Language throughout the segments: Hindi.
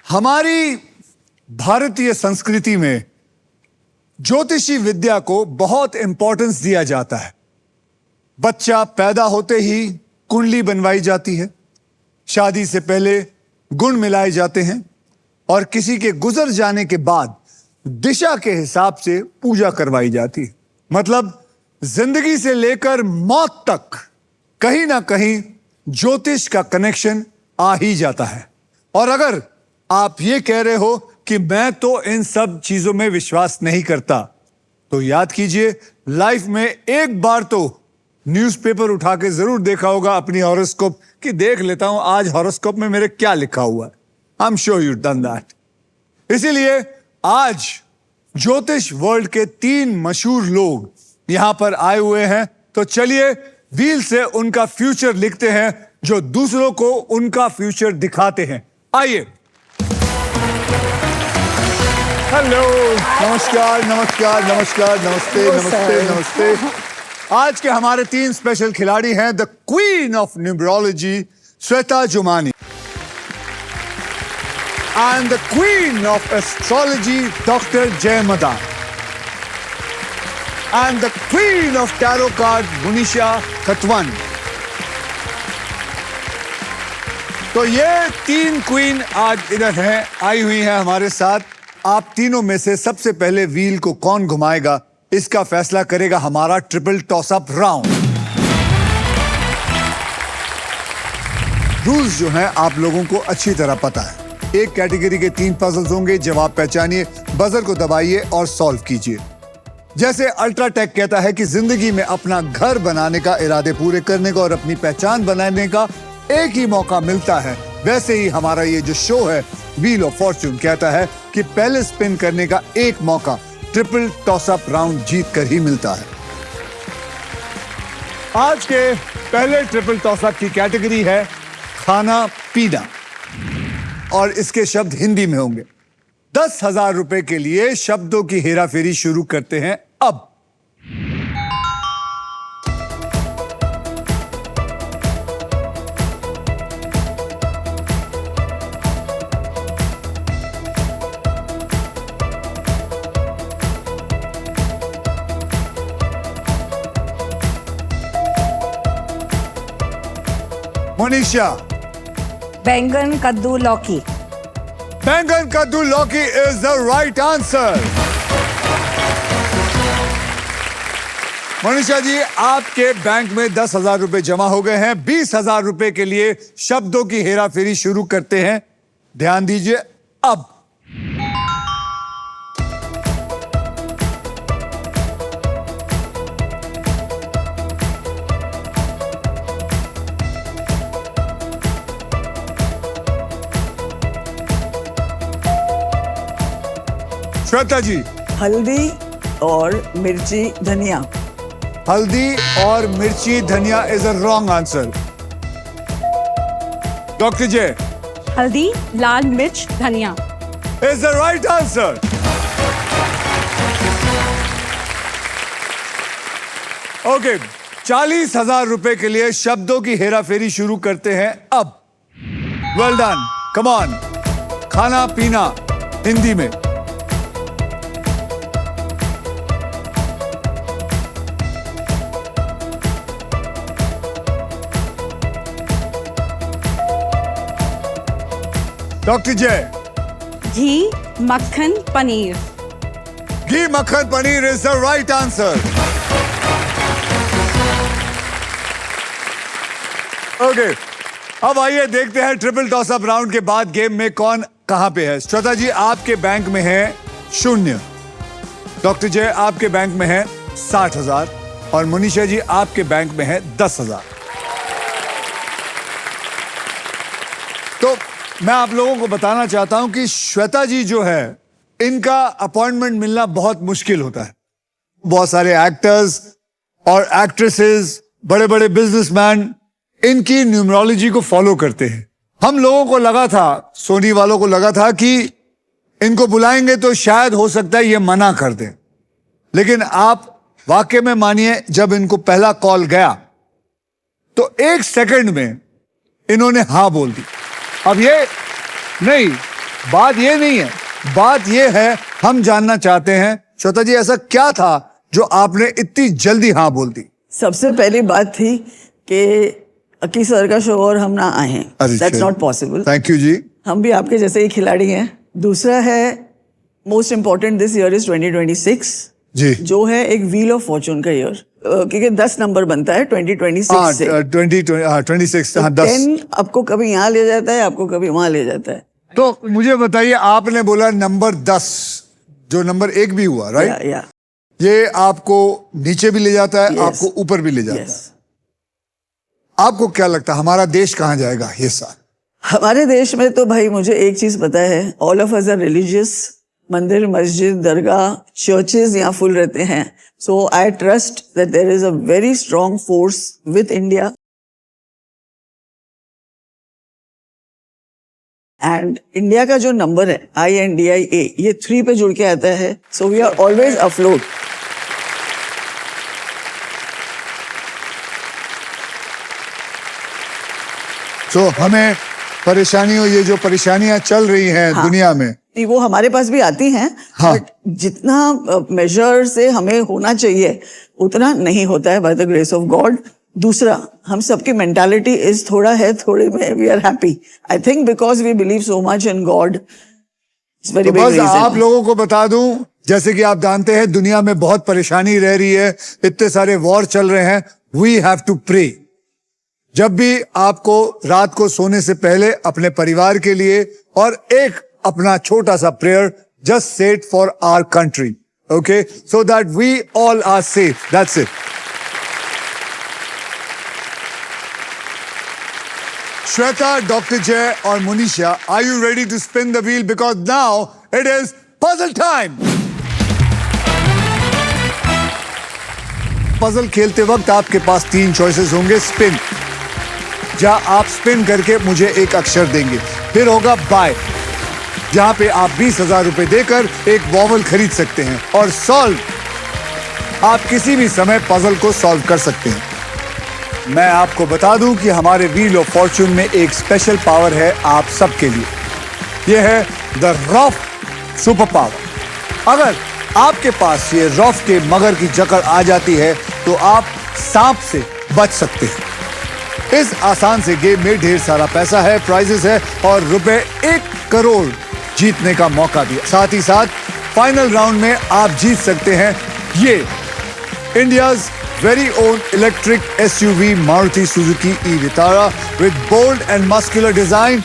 हमारी भारतीय संस्कृति में ज्योतिषी विद्या को बहुत इंपॉर्टेंस दिया जाता है। बच्चा पैदा होते ही कुंडली बनवाई जाती है, शादी से पहले गुण मिलाए जाते हैं और किसी के गुजर जाने के बाद दिशा के हिसाब से पूजा करवाई जाती है। मतलब जिंदगी से लेकर मौत तक कहीं ना कहीं ज्योतिष का कनेक्शन आ ही जाता है। और अगर आप ये कह रहे हो कि मैं तो इन सब चीजों में विश्वास नहीं करता, तो याद कीजिए, लाइफ में एक बार तो न्यूज़पेपर उठा के जरूर देखा होगा अपनी हॉरोस्कोप कि देख लेता हूं आज हॉरोस्कोप में मेरे क्या लिखा हुआ है। I am sure you done that. इसीलिए आज ज्योतिष वर्ल्ड के 3 मशहूर लोग यहां पर आए हुए हैं। तो चलिए व्हील से उनका फ्यूचर लिखते हैं, जो दूसरों को उनका फ्यूचर दिखाते हैं। आइए। हेलो, नमस्कार नमस्कार नमस्कार, नमस्ते नमस्ते नमस्ते। आज के हमारे 3 स्पेशल खिलाड़ी हैं the queen of numerology Shweta Jumani, and the queen of astrology doctor Jai Madan, and the queen of tarot card Munisha Khatwan. तो ये 3 क्वीन आज इधर हैं, आई हुई हैं हमारे साथ। आप तीनों में से सबसे पहले व्हील को कौन घुमाएगा, इसका फैसला करेगा हमारा triple toss up round. Rules जो हैं आप लोगों को अच्छी तरह पता है। एक कैटेगरी के 3 पजल्स होंगे, जवाब पहचानिए, बजर को दबाइए और सॉल्व कीजिए। जैसे अल्ट्राटेक कहता है कि जिंदगी में अपना घर बनाने का, इरादे पूरे करने का और अपनी पहचान बनाने का एक ही मौका मिलता है, वैसे ही हमारा ये जो शो है व्हील ऑफ फॉर्च्यून कहता है कि पहले स्पिन करने का एक मौका ट्रिपल टॉस अप राउंड जीत कर ही मिलता है। आज के पहले ट्रिपल टॉस अप की कैटेगरी है खाना पीना, और इसके शब्द हिंदी में होंगे। 10,000 रुपए के लिए शब्दों की हेराफेरी शुरू करते हैं अब। मनीषा। बैंगन कद्दू लौकी। बैंगन कद्दू लौकी is the right answer. Manisha ji, आपके बैंक में 10,000 रुपए जमा हो गए हैं। 20,000 रुपए के लिए शब्दों की हेराफेरी शुरू करते हैं। ध्यान दीजिए अब। श्वेता जी। हल्दी और मिर्ची धनिया। हल्दी और मिर्ची धनिया is a wrong answer. Doctor जय। हल्दी लाल मिर्च धनिया is the right answer. Okay, 40,000 रुपए के लिए शब्दों की हेराफेरी शुरू करते हैं अब। Well done, come on. खाना पीना हिंदी में। डॉक्टर जय। घी मक्खन पनीर। घी मक्खन paneer is the right answer. Okay, अब आइए देखते हैं ट्रिपल टॉस अप राउंड के बाद गेम में कौन कहां पे है। श्वेता जी, आपके बैंक में है 0। डॉक्टर जय, आपके बैंक में है 60,000 और मनीषा जी आपके बैंक में है 10,000। तो मैं आप लोगों को बताना चाहता हूं कि श्वेता जी जो है, इनका अपॉइंटमेंट मिलना बहुत मुश्किल होता है। बहुत सारे एक्टर्स और एक्ट्रेसेस, बड़े बड़े बिजनेसमैन इनकी न्यूमरोलॉजी को फॉलो करते हैं। हम लोगों को लगा था, सोनी वालों को लगा था कि इनको बुलाएंगे तो शायद हो सकता है ये मना कर दें, लेकिन आप वाकई में मानिए, जब इनको पहला कॉल गया तो 1 सेकंड में इन्होंने हाँ बोल दी। अब ये नहीं, बात ये नहीं है, बात ये है हम जानना चाहते हैं श्वेता जी ऐसा क्या था जो आपने इतनी जल्दी हाँ बोल दी। सबसे पहली बात थी कि अक्की सर का शो और हम ना आए हैं, that's not possible. Thank you जी। हम भी आपके जैसे ही खिलाड़ी हैं। दूसरा है most important this year is 2026 जी, जो है एक व्हील ऑफ फॉर्चून का ईयर, क्योंकि 10 नंबर बनता है 2026 से। 26 हाँ 10। 10 आपको कभी यहाँ ले जाता है, आपको कभी वहां ले जाता है। तो मुझे बताइए आपने बोला नंबर 10 जो नंबर 1 भी हुआ राइट, या ये आपको नीचे भी ले जाता है Yes. आपको ऊपर भी ले जाता यस। है। आपको क्या लगता है हमारा देश कहाँ जाएगा ये साल? हमारे देश में तो भाई मुझे एक चीज पता है, all of us are religious. मंदिर, मस्जिद, दरगाह, चर्चेज यहाँ फुल रहते हैं। So I trust that there is a very strong force with India and India का जो नंबर है INDIA, ये 3 पे जुड़ के आता है। So we are always afloat. तो हमें परेशानियों ये जो परेशानियां चल रही हैं दुनिया में नहीं, वो हमारे पास भी आती हैं, हाँ। बट जितना मेजर से हमें होना चाहिए उतना नहीं होता है by the grace of God. दूसरा, हम सबकी मेंटालिटी इज थोड़ा है, थोड़े में we are happy. I think because we believe so much in God, it's very तो बिग बस आप रीजन। लोगों को बता दूं जैसे कि आप जानते हैं दुनिया में बहुत परेशानी रह रही है, इतने सारे वॉर चल रहे हैं। We have to pray. जब भी आपको रात को सोने से पहले अपने परिवार के लिए और एक अपना छोटा सा prayer just say it for our country, okay, so that we all are safe, that's it. Shweta, doctor Jay और Munisha, are you ready to spin the wheel because now it is puzzle time. Puzzle खेलते वक्त आपके पास 3 चॉइसेस होंगे। स्पिन, जहां आप स्पिन करके मुझे एक अक्षर देंगे। फिर होगा बाय, जहां पे आप 20,000 रुपए देकर एक वॉवल खरीद सकते हैं। और सॉल्व, आप किसी भी समय पजल को सॉल्व कर सकते हैं। मैं आपको बता दूं कि हमारे व्हील ऑफ फॉर्च्यून में एक स्पेशल पावर है आप सबके लिए। यह है द रॉफ सुपर पावर। अगर आपके पास ये रॉफ के मगर की जकड़ आ जाती है तो आप सांप से बच सकते हैं। इस आसान से गेम में ढेर सारा पैसा है, प्राइजेस है और रुपए 1 करोड़ जीतने का मौका भी। साथ ही साथ फाइनल राउंड में आप जीत सकते हैं ये India's very own electric SUV Maruti Suzuki e Vitara with bold and muscular design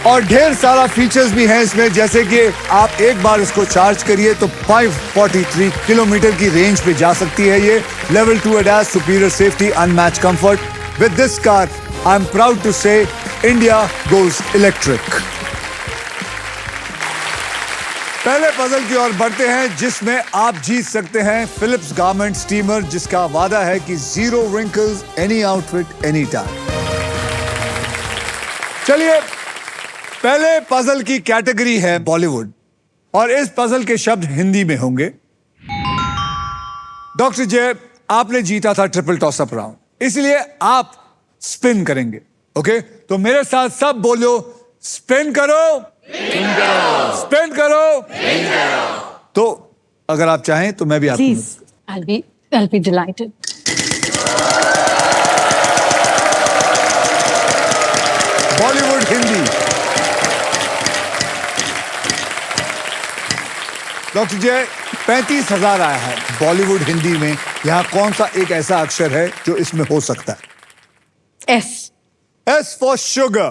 और ढेर सारा फीचर्स भी हैं इसमें, जैसे कि आप एक बार इसको चार्ज करिए तो 543 किलोमीटर की रेंज पे जा सकती है ये। Level 2 ADAS, superior safety, unmatch comfort. With this car I am proud to say India goes electric. पहले पजल की ओर बढ़ते हैं जिसमें आप जीत सकते हैं फिलिप्स गारमेंट स्टीमर, जिसका वादा है कि 0 wrinkles, any outfit, any time. चलिए, पहले पजल की कैटेगरी है बॉलीवुड और इस पजल के शब्द हिंदी में होंगे। डॉक्टर जय, आपने जीता था ट्रिपल टॉसअप राउंड, इसलिए आप स्पिन करेंगे, ओके? तो मेरे साथ सब बोलो, स्पिन करो, स्पिन करो। तो अगर आप चाहें तो मैं भी आपको Please, I'll be delighted. Bollywood Hindi. Doctor जय, 35,000 आया है बॉलीवुड हिंदी में। यहां कौन सा एक ऐसा अक्षर है जो इसमें हो सकता है? S. S for sugar.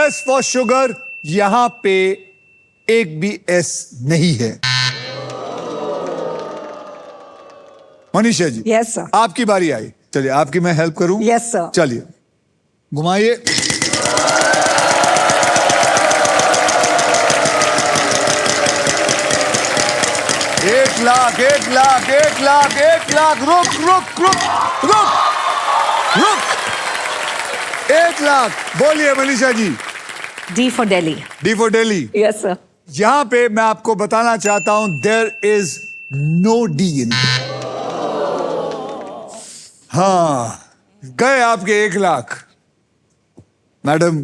S for sugar, यहां पे एक भी S नहीं है। Manisha ji, yes sir. आपकी बारी आई। चलिए, आपकी मैं हेल्प करूं? Yes sir. चलिए, घुमाइए। एक लाख, 1 लाख, 1 लाख, 1 लाख। रुक रुक रुक रुक रुक। 1 लाख। बोलिए Manisha ji. D for Delhi. D for Delhi. Yes sir. यहां पे मैं आपको बताना चाहता हूं देयर इज नो डी इन। हाँ, गए आपके 1 लाख। मैडम,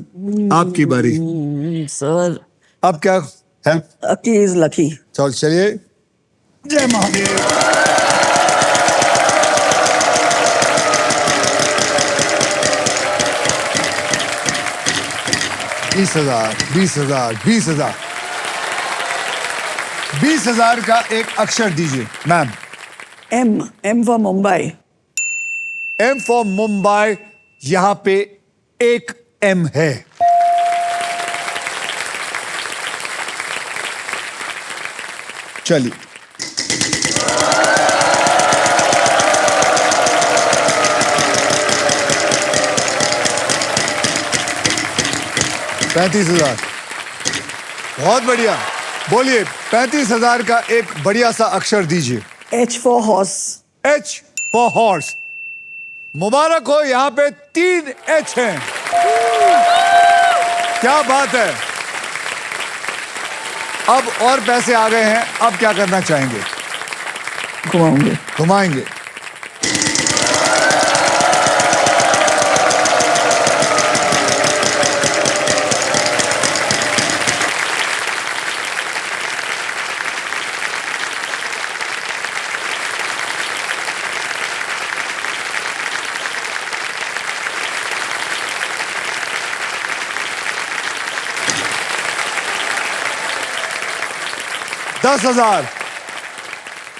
आपकी बारी। सर अब क्या है? की इज लकी. चलिए, जय महादेव. 20,000, 20,000, 20,000. 20,000 का एक अक्षर दीजिए ma'am. M for Mumbai. M for Mumbai. यहां पे एक M है. चलिए, $35,000. बहुत बढ़िया. बोलिए, 35,000 का एक बढ़िया सा अक्षर दीजिए. H for horse. H for horse. मुबारक हो, यहां पे 3 H हैं. क्या बात है. अब और पैसे आ गए हैं. अब क्या करना चाहेंगे? घुमाऊंगे. घुमाएंगे.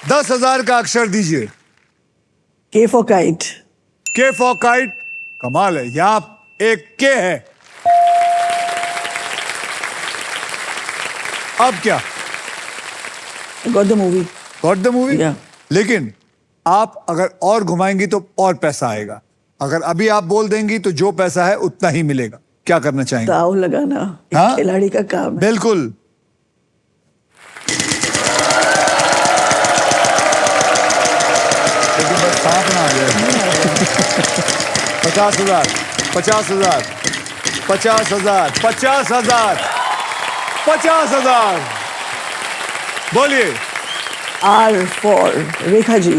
$10,000 का अक्षर दीजिए. K for kite. K for kite. कमाल है, यहां एक K है. अब क्या? Got the movie. Got the movie. Yeah. लेकिन आप अगर और घुमाएंगी तो और पैसा आएगा. अगर अभी आप बोल देंगी तो जो पैसा है उतना ही मिलेगा. क्या करना चाहेंगे? दाव लगाना एक हाँ? खिलाड़ी का काम है. बिल्कुल. लेकिन बस सांप ना आ जाए. 50,000, 50,000, 50,000, 50,000, 50,000. बोलिए. R for Rekha ji.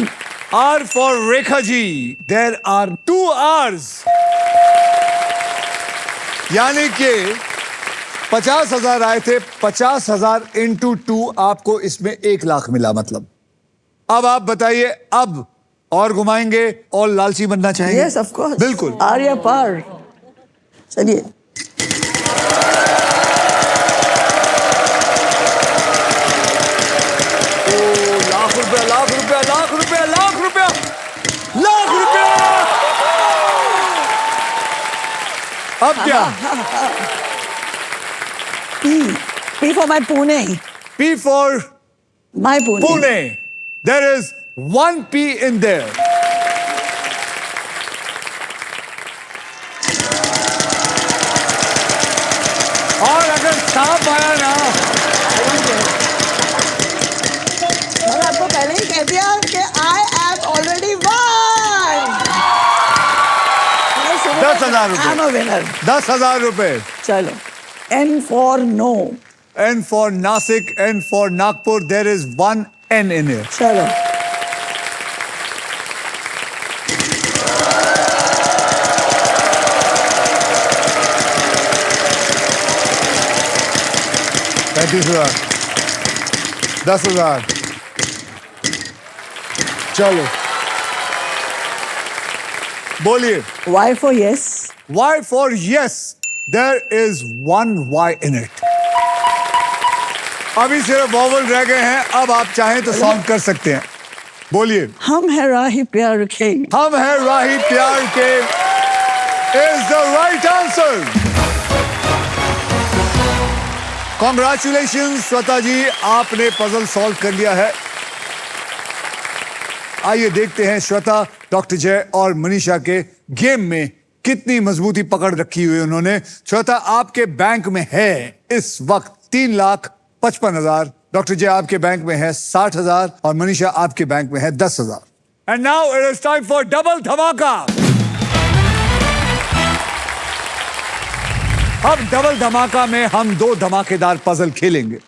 R for Rekha ji. There are 2 R's. यानी कि 50,000 आए थे. 50,000 into 2 आपको इसमें 1 लाख मिला. मतलब अब आप बताइए, अब और घुमाएंगे और लालची बनना चाहेंगे? Yes of course. बिल्कुल. आर या पार. चलिए. लाख रुपया, लाख रुपया, लाख रुपया, लाख रुपया, लाख रुपया. अब क्या? P for my Pune. P for my Pune. Pune. There is 1 P in there. और अगर सांप आया ना, मैंने आपको पहले ही कह दिया कि I am already won. 10,000 रुपए. I am a winner. 10,000 रुपए. चलो. N for no. N for Nasik, N for Nagpur. There is 1 N in here. चलो. $35,000, 10,000. चलो, बोलिए. Y for yes. Y for yes. There is 1 Y in it. अभी सिर्फ वॉवल रह गए हैं. अब आप चाहें तो सॉल्व कर सकते हैं. बोलिए. हम है राही प्यार के. हम हैं राही प्यार के is the right answer. Congratulations Shweta जी, आपने पजल सॉल्व कर लिया है. आइए देखते हैं श्वेता, डॉक्टर जय और मनीषा के गेम में कितनी मजबूती पकड़ रखी हुई उन्होंने. श्वेता, आपके बैंक में है इस वक्त 3,55,000. डॉक्टर जय आपके बैंक में है 60,000 और मनीषा आपके बैंक में है 10,000. And now it is time for double धमाका. अब डबल धमाका में हम 2 धमाकेदार पजल खेलेंगे.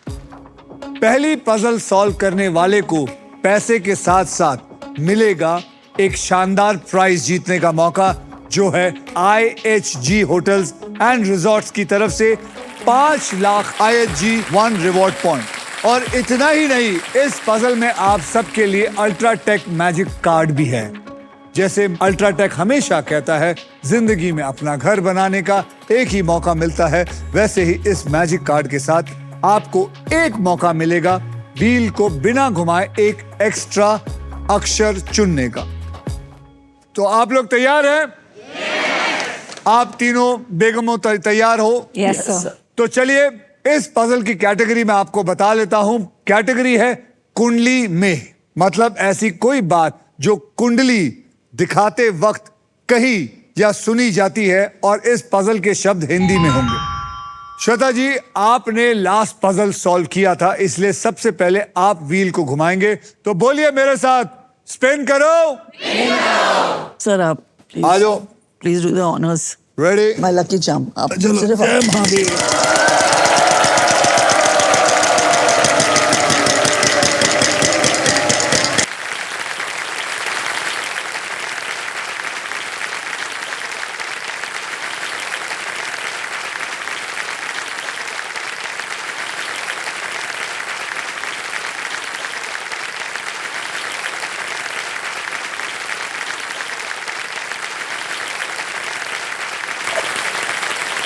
पहली पजल सॉल्व करने वाले को पैसे के साथ साथ मिलेगा एक शानदार प्राइज जीतने का मौका, जो है IHG होटल्स एंड रिजॉर्ट्स की तरफ से 5 लाख IHG 1 रिवॉर्ड पॉइंट। और इतना ही नहीं, इस पजल में आप सबके लिए अल्ट्राटेक मैजिक कार्ड भी है। जैसे अल्ट्राटेक हमेशा कहता है, जिंदगी में अपना घर बनाने का एक ही मौका मिलता है, वैसे ही इस मैजिक कार्ड के साथ आपको एक मौका मिलेगा व्हील को बिना घुमाए एक एक्स्ट्रा अक्षर चुनने का। तो आप लोग तैयार हैं? आप तीनों बेगमों तैयार हो? Yes, sir. तो चलिए इस पजल की कैटेगरी में आपको बता लेता हूं। कैटेगरी है कुंडली में, मतलब ऐसी कोई बात जो कुंडली दिखाते वक्त कही या सुनी जाती है, और इस पजल के शब्द हिंदी में होंगे। श्वेता जी, आपने लास्ट पजल सॉल्व किया था, इसलिए सबसे पहले आप व्हील को घुमाएंगे। तो बोलिए मेरे साथ, स्पिन करो। सर आप आ जाओ। Please do the honours. Ready? My lucky charm. आप चलो, सिर्फ जय महादेव।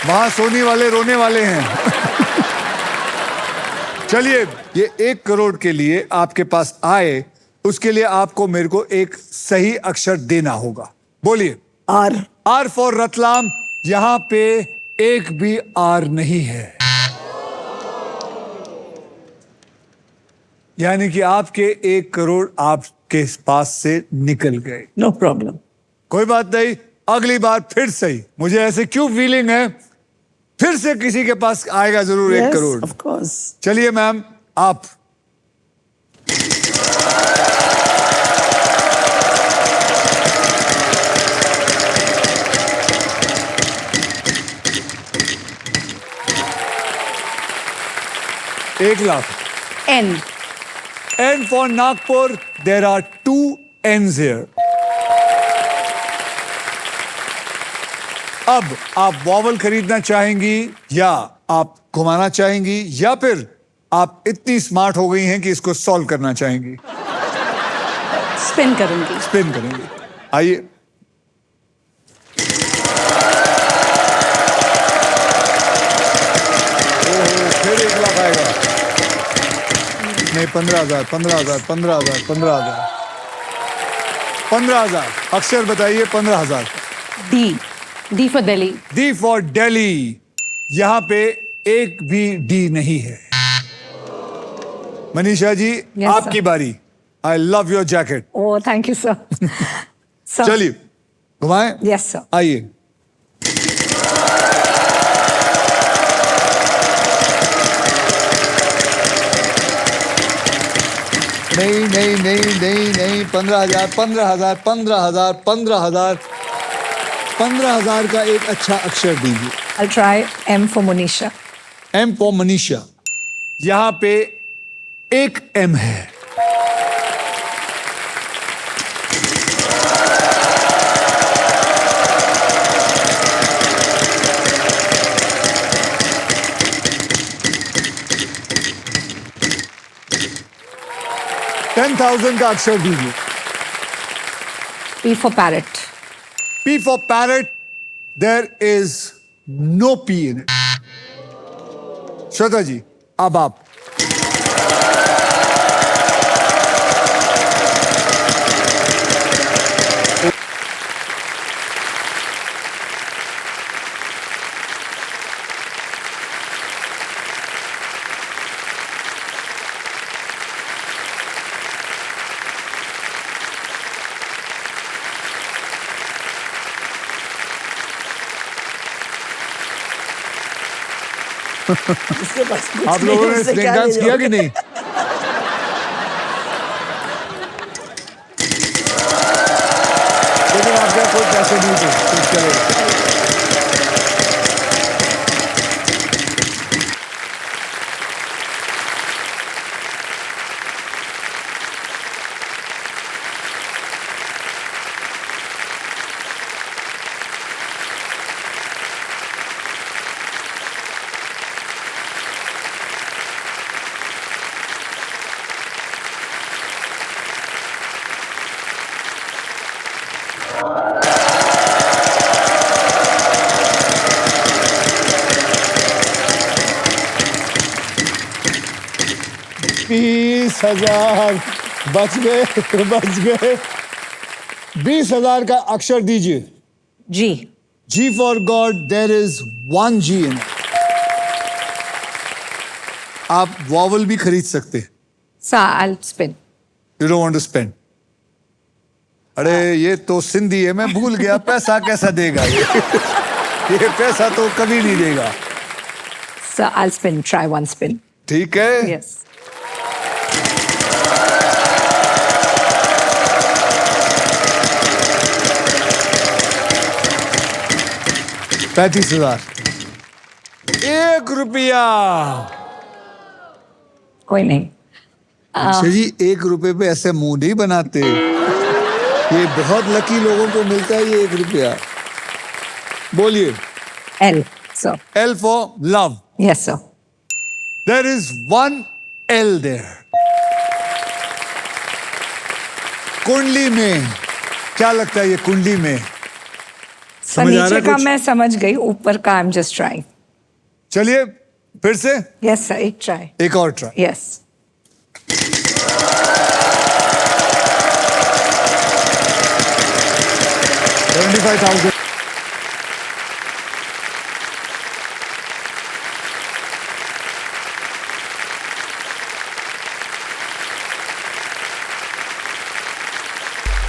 वहां सोने वाले रोने वाले हैं। चलिए, ये 1 करोड़ के लिए आपके पास आए, उसके लिए आपको मेरे को एक सही अक्षर देना होगा। बोलिए। आर। R for Ratlam. यहां पे एक भी आर नहीं है, यानी कि आपके 1 करोड़ आपके पास से निकल गए। No problem. कोई बात नहीं, अगली बार फिर सही। मुझे ऐसे क्यों फीलिंग है, फिर से किसी के पास आएगा जरूर 1 करोड़। Of course. चलिए मैम, आप। एक lakh. N. N for Nagpur. There are 2 N's here. अब आप वॉवल खरीदना चाहेंगी, या आप घुमाना चाहेंगी, या फिर आप इतनी स्मार्ट हो गई हैं कि इसको सॉल्व करना चाहेंगी? Spin करूंगी। स्पिन करेंगे। आइए। ओहो, फिर 1 लाख आएगा। नहीं, 15,000, 15,000, 15,000, 15,000, 15,000। अक्षर बताइए। 15,000। D. D for Delhi. D for Delhi. यहां पे एक भी डी नहीं है। मनीषा जी, Yes, आपकी sir. बारी। I love your jacket. Oh, thank you, sir. Sir. चलिए, घुमाएं। Yes, sir. आइए। नहीं नहीं नहीं नहीं नहीं, 15,000, 15,000, 15,000, 15,000, 15,000 का एक अच्छा अक्षर दीजिए। I'll try M for Monisha. M for Manisha. यहां पे एक एम है। $10,000 का अक्षर दीजिए। P for Parrot. P for parrot. There is no P in it. Shweta जी, अब आप। इसके पास कुछ आप नहीं, लोगों ने उससे स्नेक क्या ले डांस किया जाओगे? कि नहीं? लेकिन आपके कोई पैसे नहीं थे, कुछ चलेगा। $20,000 बच गए, बच गए। 20,000 का अक्षर दीजिए। G. G for God, there is one G in it. आप वॉवल भी खरीद सकते हैं। Sir, I'll spin. You don't want to spend. अरे ये तो सिंधी है, मैं भूल गया। पैसा कैसा देगा ये पैसा तो कभी नहीं देगा। Sir, I'll spin. Try one spin. ठीक है। Yes. $35,000। ₹1। कोई नहीं। अच्छा जी, ₹1 पे ऐसे मुंह नहीं बनाते। ये बहुत लकी लोगों को मिलता है ये ₹1। बोलिए। L, sir. L for love. Yes, sir. There is one L there. कुंडली में क्या लगता है ये कुंडली में? सर समझ आ रहा नीचे है का कुछ? मैं समझ गई, ऊपर का आई एम जस्ट ट्राइंग। चलिए फिर से यस सर, एक ट्राई। एक और ट्राई। यस। $75,000।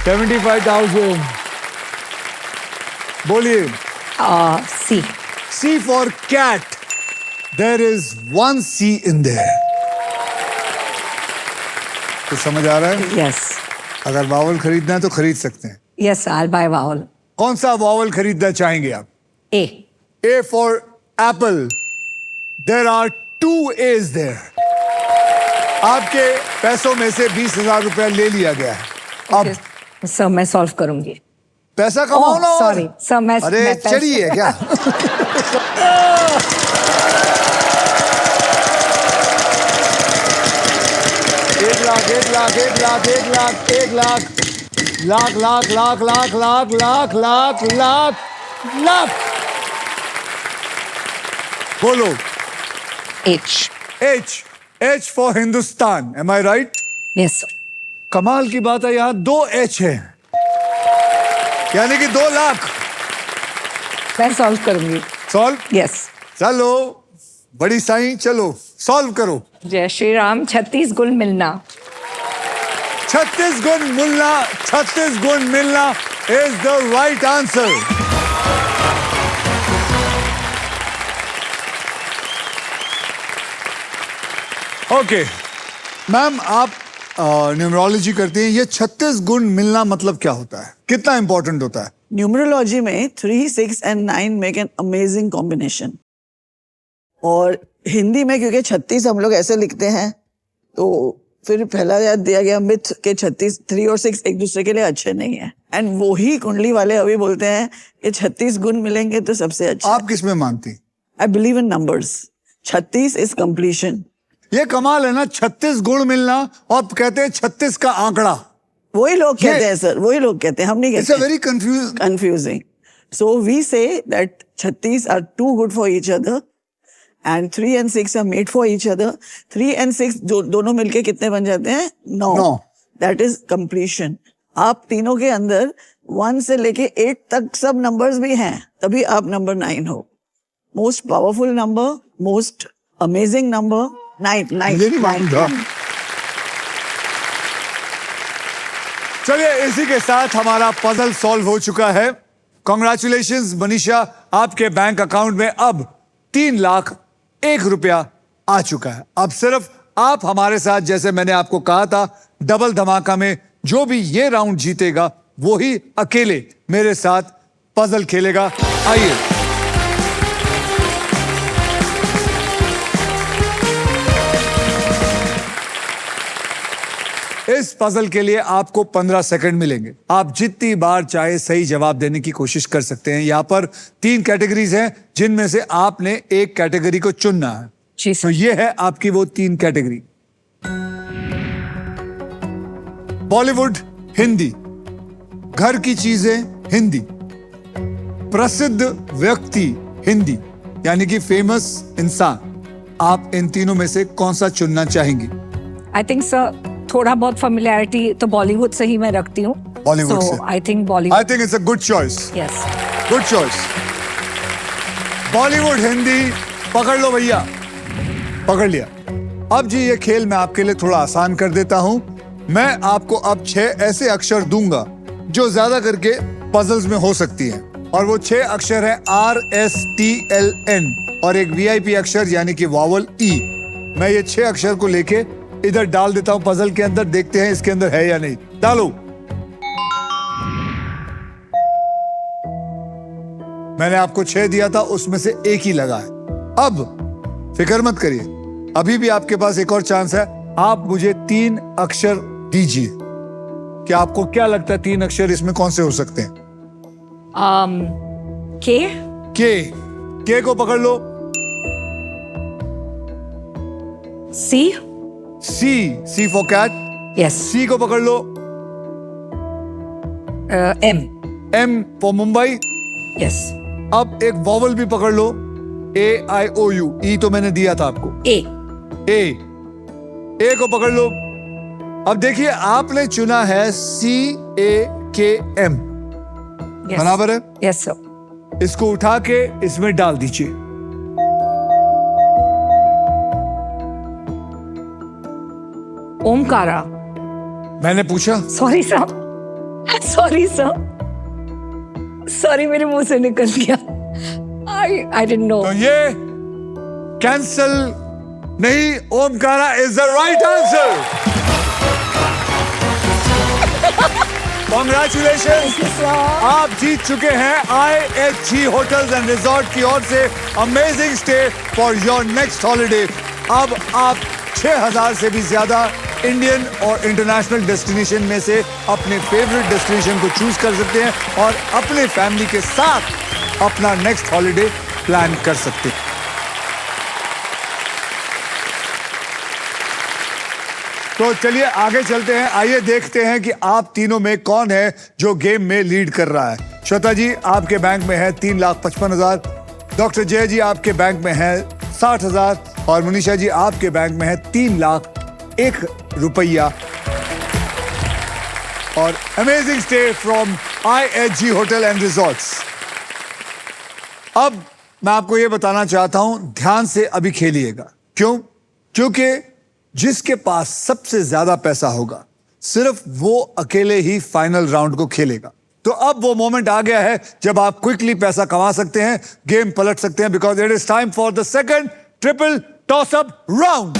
$75,000। बोलिए। C. C for cat. There is one C in there. तो समझ आ रहा है? यस। अगर वावल खरीदना है तो खरीद सकते हैं। Yes sir, I'll buy vowel. कौन सा वावल खरीदना चाहेंगे आप? A. A for apple. There are 2 A's there. आपके पैसों में से ₹20,000 ले लिया गया है। अब सर मैं सॉल्व करूंगी। पैसा कमाओ ना। और सॉरी सर, मैं अरे पैसे- चढ़िए क्या? एक लाख, एक लाख, एक लाख, एक लाख, एक लाख, लाख लाख लाख लाख लाख लाख लाख लाख लाख। बोलो। H. H. H for Hindustan. Am I right? Yes sir. कमाल की बात है, यहां 2 H है, यानी कि 2 लाख। मैं सॉल्व करूंगी। सॉल्व। यस। चलो बड़ी साईं, चलो सॉल्व करो। जय श्री राम। 36 गुण मिलना। 36 गुण मिलना, 36 गुण मिलना is the right answer. Okay ma'am, आप न्यूमरोलॉजी करती हैं, ये 36 गुण मिलना मतलब क्या होता है, कितना इंपॉर्टेंट होता है? न्यूमरोलॉजी में 3, 6 and 9 make an amazing combination. और हिंदी में क्योंकि 36 हम लोग ऐसे लिखते हैं, तो फिर पहला याद दिया गया मिथ के 36, 3 और 6 एक दूसरे के लिए अच्छे नहीं है। एंड वो ही कुंडली वाले अभी बोलते हैं कि 36 गुण मिलेंगे तो सबसे अच्छा। आप किस में मानती? I believe in numbers. 36 is completion. ये कमाल है ना, 36 गुण मिलना, और कहते हैं 36 का आंकड़ा। वही लोग कहते हैं सर, वही लोग कहते हैं, हम नहीं इट्स अ कहते। Very confuse. Confusing. So we say that 36 are too good for each other and 3 and 6 are made for each other. 3 and 6 दोनों मिलके कितने बन जाते हैं? 9. नौ। That is completion. आप तीनों के अंदर 1 से लेके 8 तक सब नंबर्स भी हैं, तभी आप नंबर 9 हो। Most powerful number, most amazing number, 9. मुझे नहीं मालूम था। चलिए इसी के साथ हमारा पजल सॉल्व हो चुका है। कॉन्ग्रेचुलेशंस मनीषा, आपके बैंक अकाउंट में अब ₹3,01,000 आ चुका है। अब सिर्फ आप हमारे साथ, जैसे मैंने आपको कहा था, डबल धमाका में जो भी ये राउंड जीतेगा वो ही अकेले मेरे साथ पजल खेलेगा। आइए इस पजल के लिए आपको 15 सेकंड मिलेंगे। आप जितनी बार चाहे सही जवाब देने की कोशिश कर सकते हैं। यहां पर 3 कैटेगरीज हैं, जिनमें से आपने एक कैटेगरी को चुनना है। जी तो सर। ये है आपकी वो 3 कैटेगरी। बॉलीवुड, हिंदी, घर की चीजें हिंदी, प्रसिद्ध व्यक्ति हिंदी, यानी कि फेमस इंसान। आप इन तीनों में से कौन सा चुनना चाहेंगी? आई थिंक सर थोड़ा बहुत फेमिलियरिटी तो बॉलीवुड से ही मैं रखती हूँ। Bollywood से। I think I Bollywood. Think it's a good choice. Yes. Good choice. Bollywood Hindi पकड़ लो भैया, पकड़ लिया। अब जी ये खेल मैं आपके लिए थोड़ा आसान कर देता हूं। मैं आपको अब 6 ऐसे अक्षर दूंगा जो ज्यादा करके पजल्स में हो सकती हैं, और वो 6 अक्षर हैं RSTLN और एक VIP अक्षर यानी कि वावल E। मैं ये 6 अक्षर को लेके इधर डाल देता हूं पजल के अंदर, देखते हैं इसके अंदर है या नहीं। डालो। मैंने आपको 6 दिया था, उसमें से एक ही लगा है। अब फिक्र मत करिए, अभी भी आपके पास एक और चांस है। आप मुझे 3 अक्षर दीजिए कि आपको क्या लगता है 3 अक्षर इसमें कौन से हो सकते हैं? के। के को पकड़ लो। C. C for cat. Yes. C को पकड़ लो। M. M for Mumbai. Yes. अब एक वॉवल भी पकड़ लो, AIOU। ई तो मैंने दिया था आपको। ए को पकड़ लो। अब देखिए आपने चुना है CAKM, बराबर है। Yes sir. इसको उठा के इसमें डाल दीजिए। ओमकारा। मैंने पूछा। Sorry sir, sorry sir, sorry मेरे मुंह से निकल गया। I didn't know. तो ये कैंसल नहीं, Omkara is the right answer. Congratulation, आप जीत चुके हैं IHG होटल्स एंड रिजॉर्ट की ओर से amazing stay for your next holiday. अब आप 6000 से भी ज्यादा इंडियन और इंटरनेशनल डेस्टिनेशन में से अपने फेवरेट डेस्टिनेशन को चूज कर सकते हैं और अपने फैमिली के साथ अपना नेक्स्ट हॉलिडे प्लान कर सकते हैं। तो चलिए आगे चलते हैं। आइए देखते हैं कि आप तीनों में कौन है जो गेम में लीड कर रहा है। श्वेता जी आपके बैंक में है 3,55,000, डॉक्टर जय जी आपके बैंक में है 60,000 और मनीषा जी आपके बैंक में है 3,01,000 रुपया। और amazing stay from IHG hotel and resorts. अब मैं आपको यह बताना चाहता हूं, ध्यान से अभी खेलिएगा। क्यों? क्योंकि जिसके पास सबसे ज्यादा पैसा होगा सिर्फ वो अकेले ही फाइनल राउंड को खेलेगा। तो अब वो मोमेंट आ गया है जब आप क्विकली पैसा कमा सकते हैं, गेम पलट सकते हैं, because it is time for the second triple toss up round.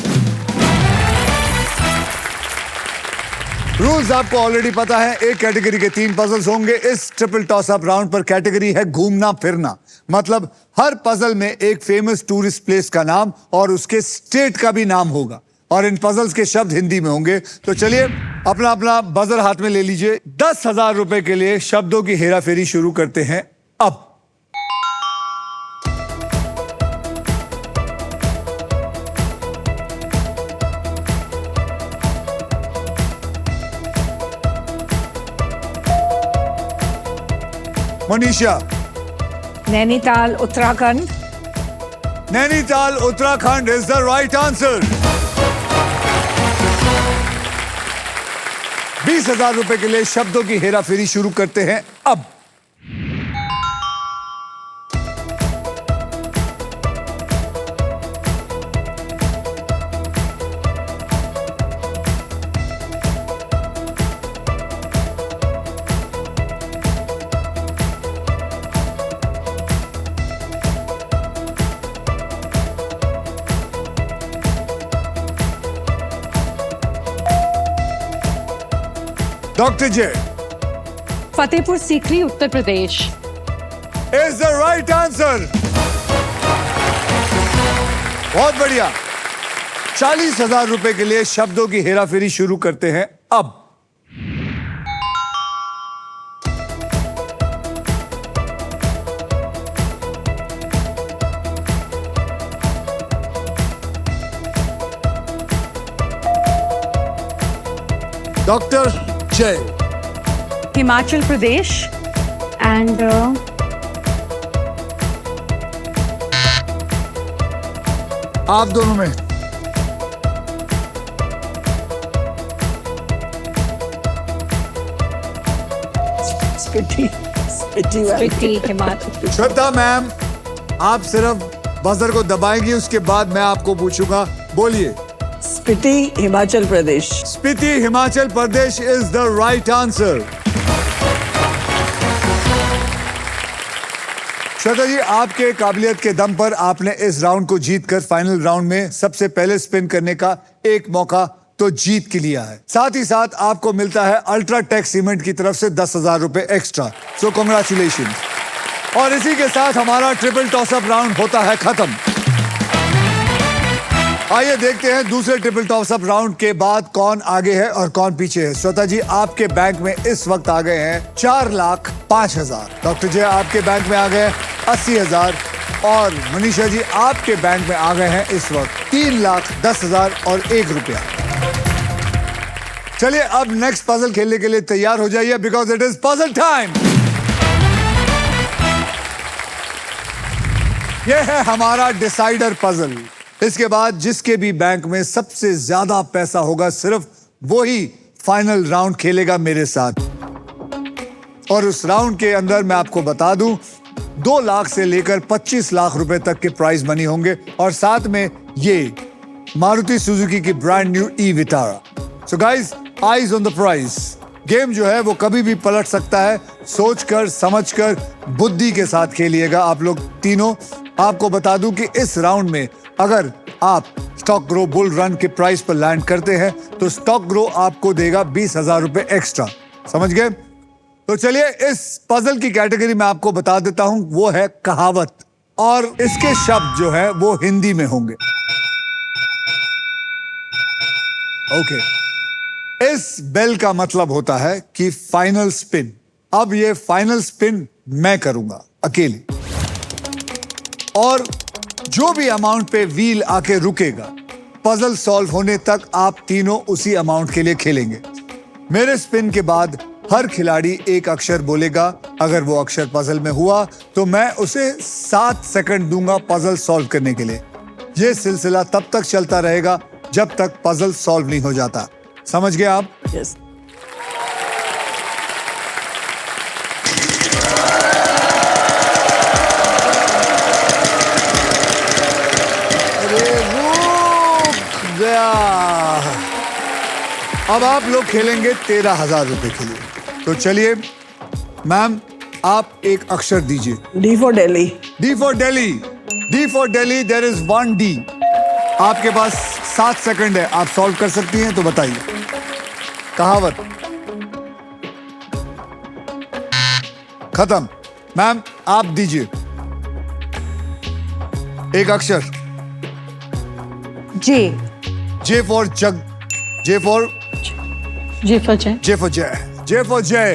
Rules आपको ऑलरेडी पता है। एक कैटेगरी के 3 पजल्स होंगे। इस ट्रिपल टॉस अप राउंड पर कैटेगरी है घूमना फिरना, मतलब हर पजल में एक फेमस टूरिस्ट प्लेस का नाम और उसके स्टेट का भी नाम होगा, और इन पजल्स के शब्द हिंदी में होंगे। तो चलिए अपना अपना बजर हाथ में ले लीजिए। 10,000 रुपए के लिए शब्दों की हेराफेरी शुरू करते हैं अब। Manisha. Nainital Uttarakhand. Nainital Uttarakhand is the right answer. 20,000 रुपए के लिए शब्दों की हेराफेरी शुरू करते हैं अब। Doctor Jai. Fatehpur Sikri Uttar Pradesh. Is the right answer. बहुत बढ़िया। 40,000 रुपए के लिए शब्दों की हेराफेरी शुरू करते हैं अब। डॉक्टर जय। हिमाचल प्रदेश एंड आप दोनों में स्पिटी वाली। स्पीति हिमाचल। श्रद्धा मैम, आप सिर्फ बजर को दबाएंगी, उसके बाद मैं आपको पूछूंगा। बोलिए। Spiti Himachal Pradesh. Spiti Himachal Pradesh is the right answer. Shraddha ji, आपके काबिलियत के दम पर आपने इस राउंड को जीतकर फाइनल राउंड में सबसे पहले स्पिन करने का एक मौका तो जीत के लिया है। साथ ही साथ आपको मिलता है अल्ट्राटेक सीमेंट की तरफ से 10,000 रुपए एक्स्ट्रा। सो कांग्रेचुलेशन। और इसी के साथ हमारा ट्रिपल टॉसअप राउंड होता है खत्म। आइए देखते हैं दूसरे ट्रिपल टॉसअप राउंड के बाद कौन आगे है और कौन पीछे है। श्वेता जी, आपके बैंक में इस वक्त आ गए हैं 4,05,000। डॉक्टर जय आपके बैंक में आ गए 80,000 और मनीषा जी आपके बैंक में आ गए हैं इस वक्त 3,10,000 और 1 रुपया। चलिए अब नेक्स्ट पजल खेलने के लिए तैयार हो जाइए, because it is puzzle time. यह है हमारा डिसाइडर पजल। इसके बाद जिसके भी बैंक में सबसे ज्यादा पैसा होगा सिर्फ वही फाइनल राउंड खेलेगा मेरे साथ। और उस राउंड के अंदर मैं आपको बता दूं 2 लाख से लेकर 25 लाख रुपए तक के प्राइज मनी होंगे और साथ में ये मारुति सुजुकी की brand new E Vitara. So guys, eyes on the prize. Game जो है वो कभी भी पलट सकता है। सोचकर समझकर बुद्धि के साथ खेलिएगा आप लोग तीनों। आपको बता दूं कि इस राउंड में अगर आप स्टॉक ग्रो बुल रन के प्राइस पर लैंड करते हैं तो स्टॉक ग्रो आपको देगा 20,000 रुपए एक्स्ट्रा। समझ गए? तो चलिए इस पजल की कैटेगरी में आपको बता देता हूं, वो है कहावत और इसके शब्द जो है वो हिंदी में होंगे। ओके, इस बेल का मतलब होता है कि फाइनल स्पिन। अब ये फाइनल स्पिन मैं करूंगा अकेले और जो भी अमाउंट पे व्हील आके रुकेगा पजल सॉल्व होने तक आप तीनों उसी अमाउंट के लिए खेलेंगे। मेरे स्पिन के बाद हर खिलाड़ी एक अक्षर बोलेगा। अगर वो अक्षर पजल में हुआ तो मैं उसे 7 सेकंड दूंगा पजल सॉल्व करने के लिए। यह सिलसिला तब तक चलता रहेगा जब तक पजल सॉल्व नहीं हो जाता। समझ गए आप? यस। अब आप लोग खेलेंगे 13,000 रुपए के लिए। तो चलिए मैम, आप एक अक्षर दीजिए। D for Delhi. D for Delhi. D for Delhi, there is 1 D. आपके पास 7 सेकंड है, आप सॉल्व कर सकती हैं तो बताइए। कहावत खत्म। मैम आप दीजिए एक अक्षर। J. J for jug. J for J for Jai. J for Jay. J for Jay.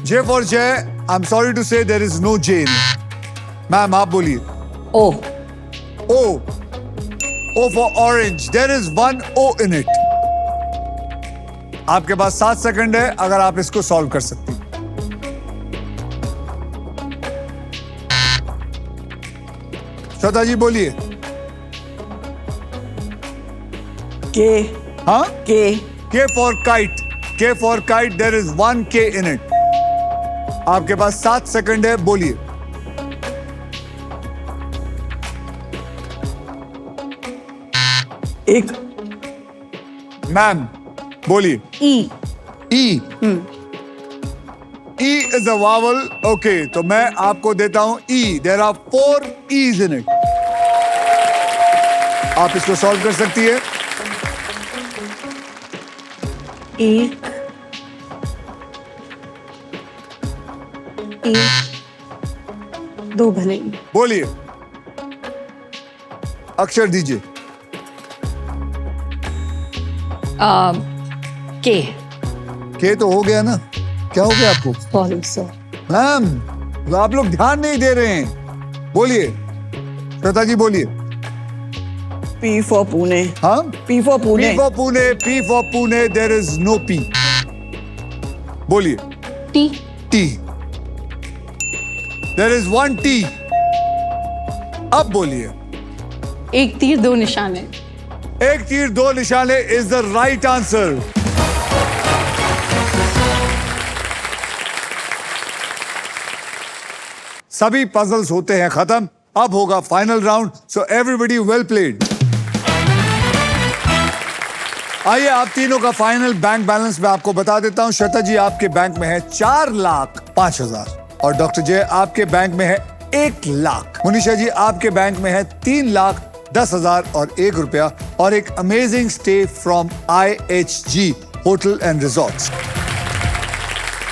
J for Jay. I'm sorry to say there is no J in it. Ma'am आप बोलिए। ओ। O. O for orange. There is 1 O in it. आपके पास 7 सेकंड है अगर आप इसको सॉल्व कर सकती हैं। श्वेता जी बोलिए। के। हाँ? के। K for kite. K for kite. There is 1 K in it. आपके पास 7 सेकंड है, बोलिए। एक। मैम बोलिए। ई। E. E is a vowel. Okay, तो मैं आपको देता हूं E. There are 4 E's in it. आप इसको सॉल्व कर सकती है। एक। दो भले। बोलिए, अक्षर दीजिए। के। के तो हो गया ना, क्या हो गया आपको? Sorry sir. मैम तो आप लोग ध्यान नहीं दे रहे हैं। बोलिए श्वेता जी, बोलिए। P for Pune. हाँ, P for Pune. P for Pune. P for Pune. There is no P. बोलिए। T. T. There is one T. अब बोलिए. एक तीर दो निशाने. एक तीर दो निशाने is the right answer. सभी पजल्स होते हैं खत्म. अब होगा final round. So everybody well played. आइए आप तीनों का फाइनल बैंक बैलेंस मैं आपको बता देता हूं. श्वेता जी आपके बैंक में है 4,05,000 और डॉक्टर जय आपके बैंक में है 1,00,000. मुनीषा जी आपके बैंक में है 3,10,000 और 1 रुपया और एक amazing stay from IHG hotel and resorts.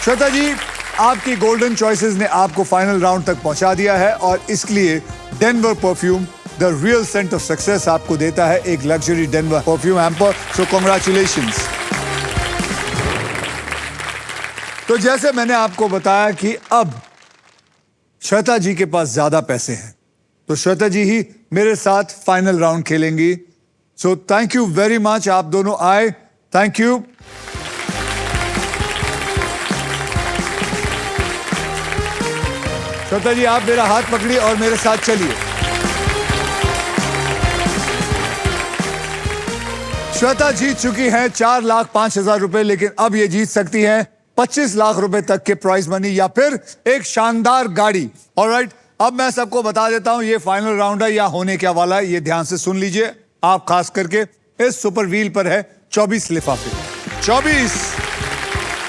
Shweta ji आपकी गोल्डन चॉइसेस ने आपको फाइनल राउंड तक पहुंचा दिया है और इसलिए Denver perfume the real scent of success आपको देता है एक luxury Denver perfume hamper. So congratulations. तो जैसे मैंने आपको बताया कि अब श्वेता जी के पास ज्यादा पैसे हैं तो श्वेता जी ही मेरे साथ फाइनल राउंड खेलेंगी. So thank you very much. आप दोनों आए. Thank you. श्वेता जी आप मेरा हाथ पकड़िए और मेरे साथ चलिए. श्वेता जीत चुकी हैं 4,05,000 रुपए लेकिन अब ये जीत सकती हैं 25 लाख रुपए तक के प्राइज मनी या फिर एक शानदार गाड़ी. ऑलराइट अब मैं सबको बता देता हूं ये फाइनल राउंड है या होने क्या वाला है. ये ध्यान से सुन लीजिए आप खास करके. इस सुपर व्हील पर है 24 लिफाफे. 24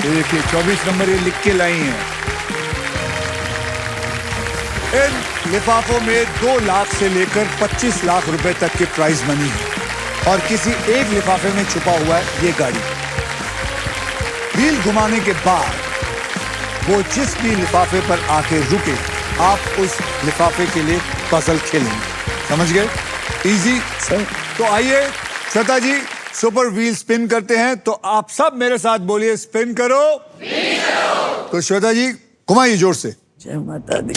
ये देखिए 24 नंबर ये लिख के लाई हैं. इन लिफाफों में 2 लाख से लेकर 25 लाख रुपए तक के प्राइज मनी है और किसी एक लिफाफे में छुपा हुआ है ये गाड़ी. व्हील घुमाने के बाद वो जिस भी लिफाफे पर आके रुके आप उस लिफाफे के लिए पजल खेलेंगे. समझ गए? इजी. तो आइए श्वेता जी सुपर व्हील स्पिन करते हैं तो आप सब मेरे साथ बोलिए स्पिन करो. तो श्वेता जी घुमाइए जोर से. जय माता दी.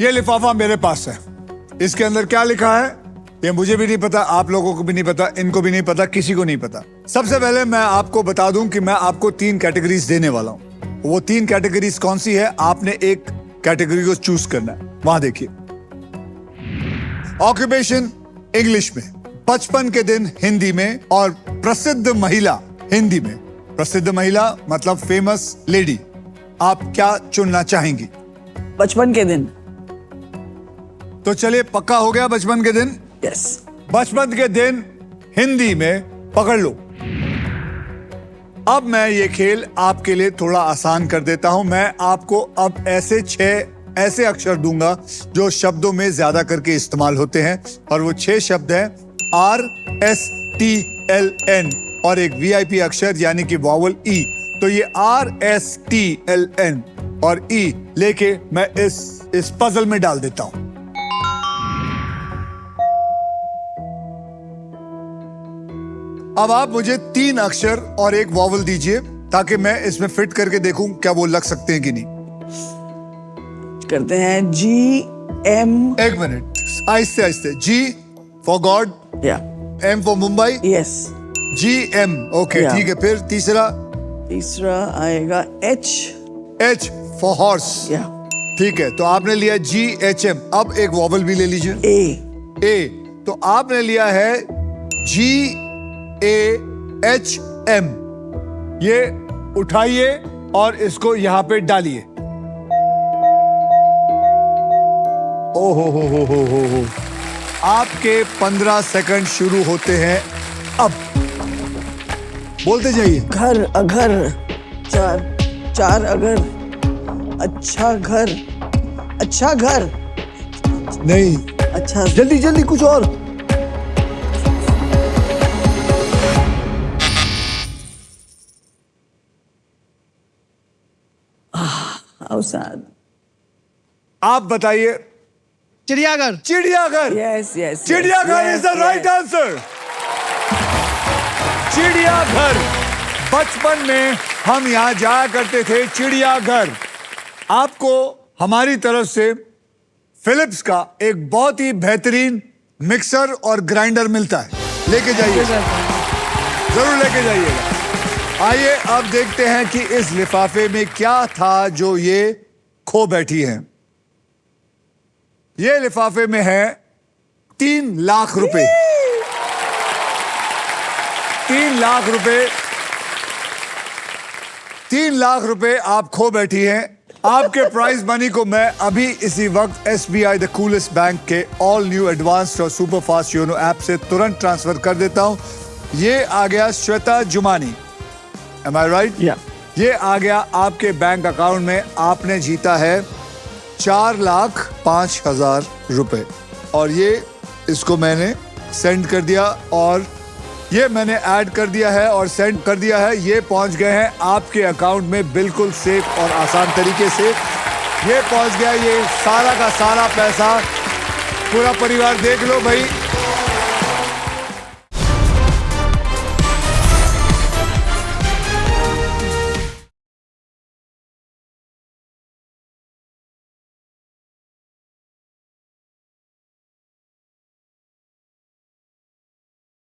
ये लिफाफा मेरे पास है. इसके अंदर क्या लिखा है ये मुझे भी नहीं पता, आप लोगों को भी नहीं पता, इनको भी नहीं पता, किसी को नहीं पता. सबसे पहले मैं आपको बता दूं कि मैं आपको 3 कैटेगरीज देने वाला हूं. वो 3 कैटेगरीज कौन सी है आपने एक कैटेगरी को चूज करना है. वहां देखिए. ऑक्यूपेशन इंग्लिश में, बचपन के दिन हिंदी में और प्रसिद्ध महिला हिंदी में. प्रसिद्ध महिला मतलब फेमस लेडी. आप क्या चुनना चाहेंगी? बचपन के दिन. तो चलिए पक्का हो गया बचपन के दिन. यस. बचपन के दिन हिंदी में पकड़ लो. अब मैं ये खेल आपके लिए थोड़ा आसान कर देता हूं. मैं आपको अब ऐसे 6 ऐसे अक्षर दूंगा जो शब्दों में ज्यादा करके इस्तेमाल होते हैं और वो 6 शब्द हैं RSTLN और एक VIP अक्षर यानी कि वॉवल E. तो ये RSTLN और E लेके मैं इस पजल में डाल देता हूं. अब आप मुझे 3 अक्षर और एक वॉवल दीजिए ताकि मैं इसमें फिट करके देखूं क्या वो लग सकते हैं कि नहीं. करते हैं GM. एक मिनट आहिस्ते आहिस्ते. G for God. या. M for Mumbai. Yes. GM. Okay Yeah. ठीक है. फिर तीसरा तीसरा आएगा H. H for horse. या. ठीक है तो आपने लिया GHM. अब एक वॉवल भी ले लीजिए. A. A. तो आपने लिया है GAHM. ये उठाइए और इसको यहां पे डालिए. ओहो हो. आपके 15 सेकंड शुरू होते हैं अब. बोलते जाइए. घर. अघर. 4 अगर. अच्छा घर. अच्छा घर. नहीं अच्छा. जल्दी जल्दी कुछ और. How sad. आप बताइए. चिड़ियाघर. चिड़ियाघर. Yes, yes. चिड़ियाघर इज द राइट आंसर. चिड़ियाघर. बचपन में हम यहां जाया करते थे चिड़ियाघर. आपको हमारी तरफ से फिलिप्स का एक बहुत ही बेहतरीन मिक्सर और ग्राइंडर मिलता है, लेके जाइए, जरूर लेके जाइएगा। आइए अब देखते हैं कि इस लिफाफे में क्या था जो ये खो बैठी हैं। ये लिफाफे में है 3 लाख रुपए। 3 लाख रुपए, 3 लाख रुपए आप खो बैठी हैं। आपके प्राइज मनी को मैं अभी इसी वक्त SBI द कूलेस्ट बैंक के ऑल न्यू एडवांस्ड और सुपर फास्ट योनो ऐप से तुरंत ट्रांसफर कर देता हूं। ये आ गया श्वेता जुमानी, एम आई राइट? ये आ गया आपके बैंक अकाउंट में। आपने जीता है 4,05,000 रुपए और ये इसको मैंने सेंड कर दिया और ये मैंने ऐड कर दिया है और सेंड कर दिया है। ये पहुंच गए हैं आपके अकाउंट में बिल्कुल सेफ और आसान तरीके से। ये पहुंच गया, ये सारा का सारा पैसा। पूरा परिवार देख लो भाई,